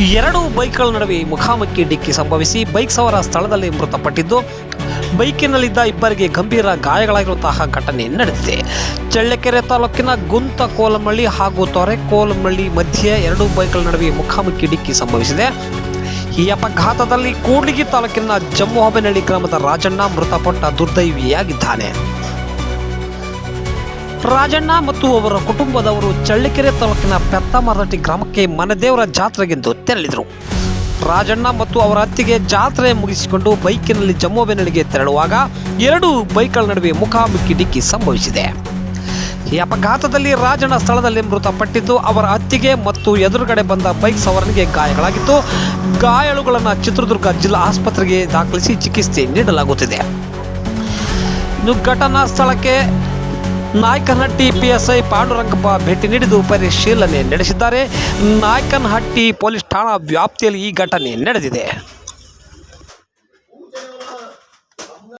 ಎರಡು ಬೈಕ್ಗಳ ನಡುವೆ ಮುಖಾಮುಖಿ ಡಿಕ್ಕಿ ಸಂಭವಿಸಿ ಬೈಕ್ ಸವಾರ ಸ್ಥಳದಲ್ಲಿ ಮೃತಪಟ್ಟಿದ್ದು, ಬೈಕಿನಲ್ಲಿದ್ದ ಇಬ್ಬರಿಗೆ ಗಂಭೀರ ಗಾಯಗಳಾಗಿರುವಂತಹ ಘಟನೆ ನಡೆದಿದೆ. ಚಳ್ಳಕೆರೆ ತಾಲೂಕಿನ ಗುಂತಕೋಲಮಳ್ಳಿ ಹಾಗೂ ತೊರೆಕೋಲಮಳ್ಳಿ ಮಧ್ಯೆ ಎರಡು ಬೈಕ್ಗಳ ನಡುವೆ ಮುಖಾಮುಖಿ ಡಿಕ್ಕಿ ಸಂಭವಿಸಿದೆ. ಈ ಅಪಘಾತದಲ್ಲಿ ಕೂಡ್ಲಿಗಿ ತಾಲೂಕಿನ ಜಮ್ಮುಹೋಬನಹಳ್ಳಿ ಗ್ರಾಮದ ರಾಜಣ್ಣ ಮೃತಪಟ್ಟ ದುರ್ದೈವಿಯಾಗಿದ್ದಾನೆ. ರಾಜಣ್ಣ ಮತ್ತು ಅವರ ಕುಟುಂಬದವರು ಚಳ್ಳಕೆರೆ ತಾಲೂಕಿನ ಪೆತ್ತಮರದಟ್ಟಿ ಗ್ರಾಮಕ್ಕೆ ಮನೆದೇವರ ಜಾತ್ರೆಗೆಂದು ತೆರಳಿದರು. ರಾಜಣ್ಣ ಮತ್ತು ಅವರ ಅತ್ತಿಗೆ ಜಾತ್ರೆ ಮುಗಿಸಿಕೊಂಡು ಬೈಕಿನಲ್ಲಿ ಜಮ್ಮುಹೋಬನಹಳ್ಳಿಗೆ ತೆರಳುವಾಗ ಎರಡು ಬೈಕ್ಗಳ ನಡುವೆ ಮುಖಾಮುಖಿ ಡಿಕ್ಕಿ ಸಂಭವಿಸಿದೆ. ಈ ಅಪಘಾತದಲ್ಲಿ ರಾಜಣ್ಣ ಸ್ಥಳದಲ್ಲಿ ಮೃತಪಟ್ಟಿದ್ದು, ಅವರ ಅತ್ತಿಗೆ ಮತ್ತು ಎದುರುಗಡೆ ಬಂದ ಬೈಕ್ ಸವಾರನಿಗೆ ಗಾಯಗಳಾಗಿದ್ದು, ಗಾಯಾಳುಗಳನ್ನು ಚಿತ್ರದುರ್ಗ ಜಿಲ್ಲಾ ಆಸ್ಪತ್ರೆಗೆ ದಾಖಲಿಸಿ ಚಿಕಿತ್ಸೆ ನೀಡಲಾಗುತ್ತಿದೆ. ಇನ್ನು ಘಟನಾ ಸ್ಥಳಕ್ಕೆ ನಾಯಕನಹಟ್ಟಿ PSI ಪಾಂಡುರಂಗಪ್ಪ ಭೇಟಿ ನೀಡಿದ್ದು ಪರಿಶೀಲನೆ ನಡೆಸಿದ್ದಾರೆ. ನಾಯಕನಹಟ್ಟಿ ಪೊಲೀಸ್ ಠಾಣಾ ವ್ಯಾಪ್ತಿಯಲ್ಲಿ ಈ ಘಟನೆ ನಡೆದಿದೆ.